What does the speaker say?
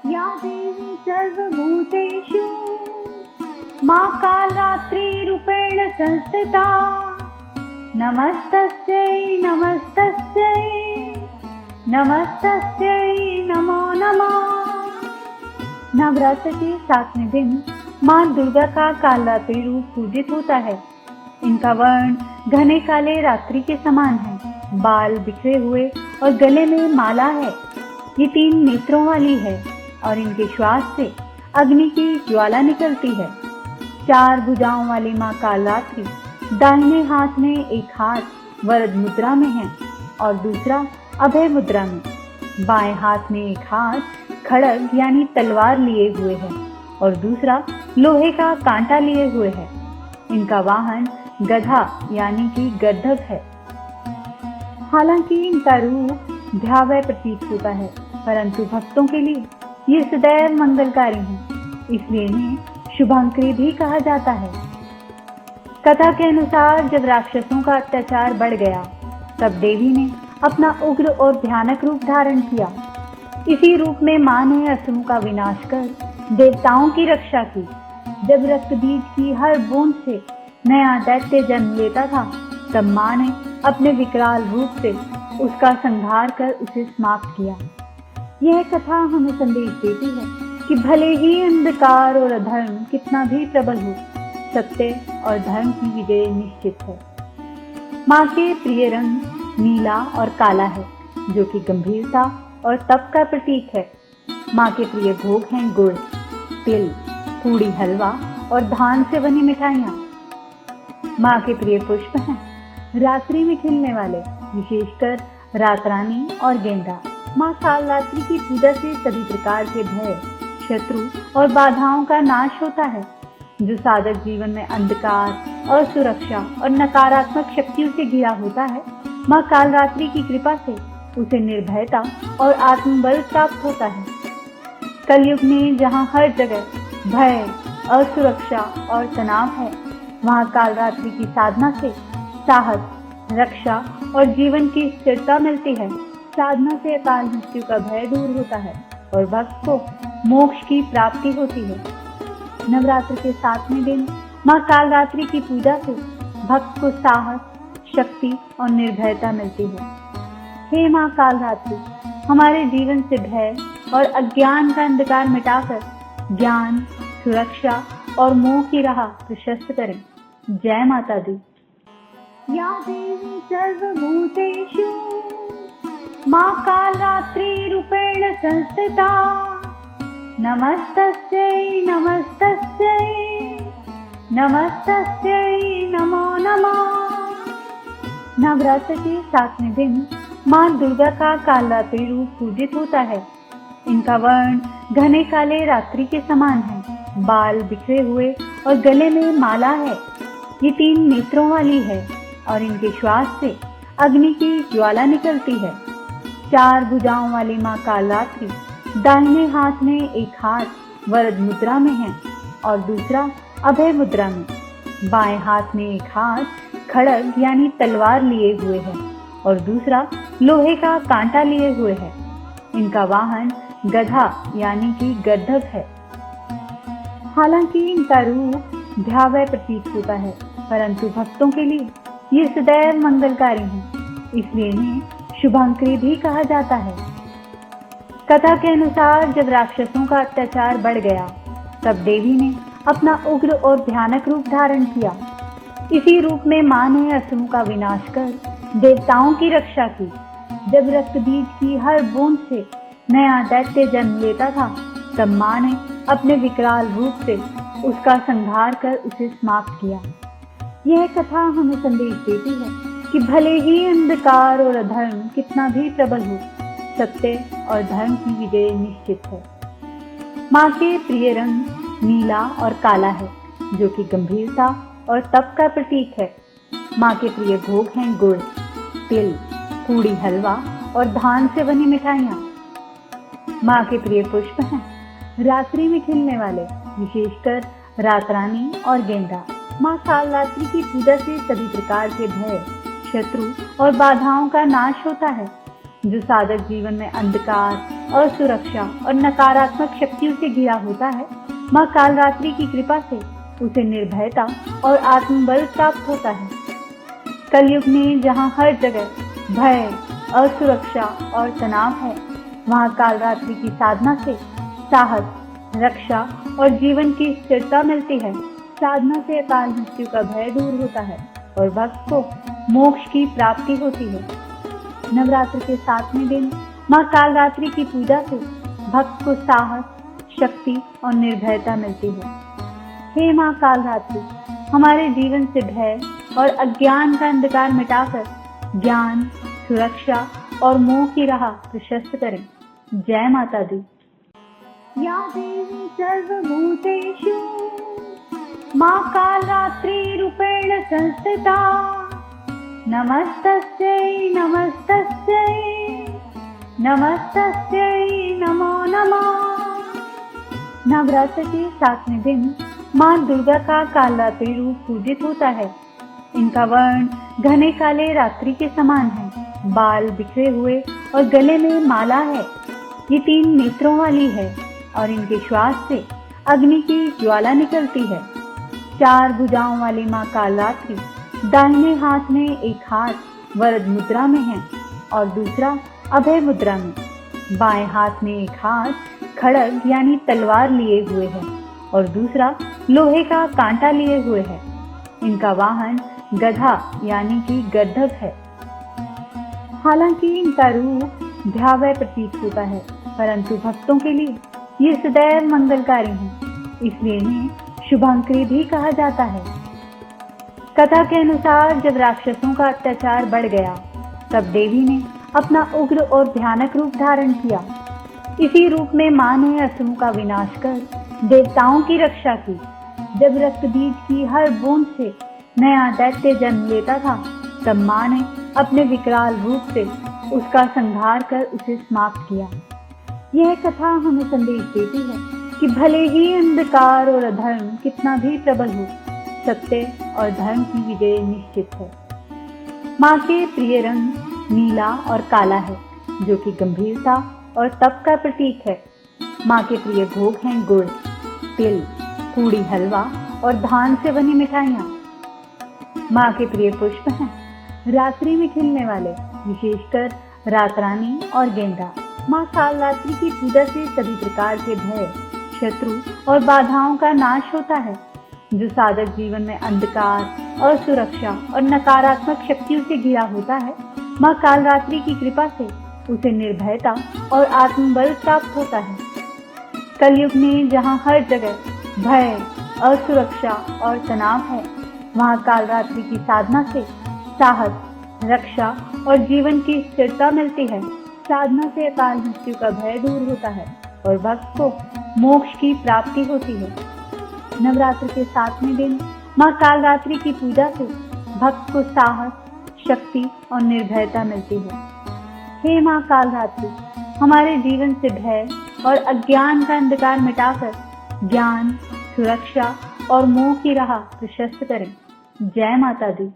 या देवी सर्वभूतेषु मा कालरात्रिरूपेण संस्थिता नमस्तस्यै नमस्तस्यै नमस्तस्यै नमो नमः। नवरात्र के 7वें दिन माँ दुर्गा का कालरात्रि रूप पूजित होता है। इनका वर्ण घने काले रात्रि के समान है। बाल बिखरे हुए और गले में माला है। ये 3 नेत्रों वाली है और इनके श्वास से अग्नि की ज्वाला निकलती है। 4 भुजाओं वाली माँ कालरात्रि दाहिने हाथ में एक हाथ वरद मुद्रा में है और दूसरा अभय मुद्रा में। बाएं हाथ में एक हाथ खड़ग यानी तलवार लिए हुए है और दूसरा लोहे का कांटा लिए हुए है। इनका वाहन गधा यानी कि गर्दभ है। हालांकि इनका रूप भयावह प्रतीत होता है, परंतु भक्तों के लिए ये सदैव मंगलकारी है, इसलिए इन्हें शुभंकरी भी कहा जाता है। कथा के अनुसार जब राक्षसों का अत्याचार बढ़ गया, तब देवी ने अपना उग्र और भयानक रूप धारण किया। इसी रूप में माँ ने असुरों का विनाश कर देवताओं की रक्षा की। जब रक्त बीज की हर बूंद से नया दैत्य जन्म लेता था, तब माँ ने अपने विकराल रूप से उसका संहार कर उसे समाप्त किया। यह कथा हमें संदेश देती है कि भले ही अंधकार और अधर्म कितना भी प्रबल हो, सत्य और धर्म की विजय निश्चित है। माँ के प्रिय रंग नीला और काला है, जो कि गंभीरता और तप का प्रतीक है। माँ के प्रिय भोग हैं गुड़, तिल, पूड़ी, हलवा और धान से बनी मिठाइयाँ। माँ के प्रिय पुष्प हैं रात्रि में खिलने वाले, विशेषकर रातरानी और गेंदा। माँ कालरात्रि की पूजा से सभी प्रकार के भय, शत्रु और बाधाओं का नाश होता है। जो साधक जीवन में अंधकार और सुरक्षा और नकारात्मक शक्तियों से घिरा होता है, माँ कालरात्रि की कृपा से उसे निर्भयता और आत्मबल प्राप्त होता है। कलयुग में जहाँ हर जगह भय, असुरक्षा और तनाव है, वहाँ कालरात्रि की साधना से साहस, रक्षा और जीवन की स्थिरता मिलती है। साधना से अकाल मृत्यु का भय दूर होता है और भक्त को मोक्ष की प्राप्ति होती है। नवरात्र के 7वें दिन माँ कालरात्रि की पूजा से भक्त को साहस, शक्ति और निर्भयता मिलती है। हे माँ कालरात्रि, हमारे जीवन से भय और अज्ञान का अंधकार मिटाकर ज्ञान, सुरक्षा और मोह की राह प्रशस्त करें। जय माता दी। या देवी सर्वभूतेषु मा कालरात्रिरूपेण संस्थिता नमस्तस्यै नमस्तस्यै नमस्तस्यै नमो नमः। नवरात्र के 7वें दिन माँ दुर्गा का कालरात्रि रूप पूजित होता है। इनका वर्ण घने काले रात्रि के समान है। बाल बिखरे हुए और गले में माला है। ये 3 नेत्रों वाली है और इनके श्वास से अग्नि की ज्वाला निकलती है। 4 भुजाओं वाली माँ कालरात्रि दाहिने हाथ में एक हाथ वरद मुद्रा में है और दूसरा अभय मुद्रा में। बाएं हाथ में एक हाथ खड़ग यानी तलवार लिए हुए है और दूसरा लोहे का कांटा लिए हुए है। इनका वाहन गधा यानी कि गर्दभ है। हालांकि इनका रूप भयावह प्रतीत होता है, परंतु भक्तों के लिए ये सदैव मंगलकारी है, इसलिए इन्हें शुभंकरी भी कहा जाता है। कथा के अनुसार जब राक्षसों का अत्याचार बढ़ गया, तब देवी ने अपना उग्र और भयानक रूप धारण किया। इसी रूप में माँ ने असुरों का विनाश कर देवताओं की रक्षा की। जब रक्त बीज की हर बूंद से नया दैत्य जन्म लेता था, तब माँ ने अपने विकराल रूप से उसका संहार कर उसे समाप्त किया। यह कथा हमें संदेश देती है कि भले ही अंधकार और अधर्म कितना भी प्रबल हो, सत्य और धर्म की विजय निश्चित है। माँ के प्रिय रंग नीला और काला है, जो कि गंभीरता और तप का प्रतीक है। माँ के प्रिय भोग हैं गुड़, तिल, पूड़ी, हलवा और धान से बनी मिठाइयाँ। माँ के प्रिय पुष्प हैं रात्रि में खिलने वाले, विशेषकर रातरानी और गेंदा। माँ कालरात्रि की पूजा से सभी प्रकार के भय, शत्रु और बाधाओं का नाश होता है। जो साधक जीवन में अंधकार और सुरक्षा और नकारात्मक शक्तियों से घिरा होता है, माँ कालरात्रि की कृपा से उसे निर्भयता और आत्मबल प्राप्त होता है। कलयुग में जहाँ हर जगह भय, असुरक्षा और तनाव है, वहाँ कालरात्रि की साधना से साहस, रक्षा और जीवन की स्थिरता मिलती है। साधना से अकाल मृत्यु का भय दूर होता है और भक्त को मोक्ष की प्राप्ति होती है। नवरात्र के 7वें दिन माँ कालरात्रि की पूजा से भक्त को साहस, शक्ति और निर्भयता मिलती है। हे माँ कालरात्रि, हमारे जीवन से भय और अज्ञान का अंधकार मिटाकर ज्ञान, सुरक्षा और मोह की राह प्रशस्त करें। जय माता दी। या देवी सर्वभूतेषु माँ कालरात्रि रूपेण संस्थिता, नमस्तस्यै नमस्तस्यै नमस्तस्यै नमो नमः। नवरात्र के 7वें दिन माँ दुर्गा का कालरात्रि रूप पूजित होता है। इनका वर्ण घने काले रात्रि के समान है, बाल बिखरे हुए और गले में माला है। ये 3 नेत्रों वाली है और इनके श्वास से अग्नि की ज्वाला निकलती है। 4 भुजाओं वाली माँ कालरात्रि दाहिने हाथ में एक हाथ वरद मुद्रा में है और दूसरा अभय मुद्रा में। बाएं हाथ में एक हाथ खड़ग यानी तलवार लिए हुए है और दूसरा लोहे का कांटा लिए हुए है। इनका वाहन गधा यानी कि गद्धक है। हालांकि इनका रूप भयावह प्रतीत होता है, परंतु भक्तों के लिए ये सदैव मंगलकारी है, इसलिए इन्हें शुभंकरी भी कहा जाता है। कथा के अनुसार जब राक्षसों का अत्याचार बढ़ गया, तब देवी ने अपना उग्र और भयानक रूप धारण किया। इसी रूप में माँ ने असुरों का विनाश कर देवताओं की रक्षा की। जब रक्त बीज की हर बूंद से नया दैत्य जन्म लेता था, तब माँ ने अपने विकराल रूप से उसका संहार कर उसे समाप्त किया। यह कथा हमें संदेश देती है कि भले ही अंधकार और अधर्म कितना भी प्रबल हो, सत्य और धर्म की विजय निश्चित है। माँ के प्रिय रंग नीला और काला है, जो कि गंभीरता और तप का प्रतीक है। माँ के प्रिय भोग हैं गुड़, तिल, पूड़ी हलवा और धान से बनी मिठाइयाँ। माँ के प्रिय पुष्प हैं रात्रि में खिलने वाले, विशेषकर रातरानी और गेंदा। माँ कालरात्रि की पूजा से सभी प्रकार के भय, शत्रु और बाधाओं का नाश होता है। जो साधक जीवन में अंधकार, असुरक्षा और नकारात्मक शक्तियों से घिरा होता है, माँ कालरात्रि की कृपा से उसे निर्भयता और आत्मबल प्राप्त होता है। कलयुग में जहाँ हर जगह भय, असुरक्षा और तनाव है, वहाँ कालरात्रि की साधना से साहस, रक्षा और जीवन की स्थिरता मिलती है। साधना से अकाल मृत्यु का भय दूर होता है और भक्त को मोक्ष की प्राप्ति होती है। नवरात्र के 7वें दिन माँ कालरात्रि की पूजा से भक्त को साहस, शक्ति और निर्भयता मिलती है। हे माँ कालरात्रि, हमारे जीवन से भय और अज्ञान का अंधकार मिटाकर ज्ञान, सुरक्षा और मोह की राह प्रशस्त करें। जय माता दी।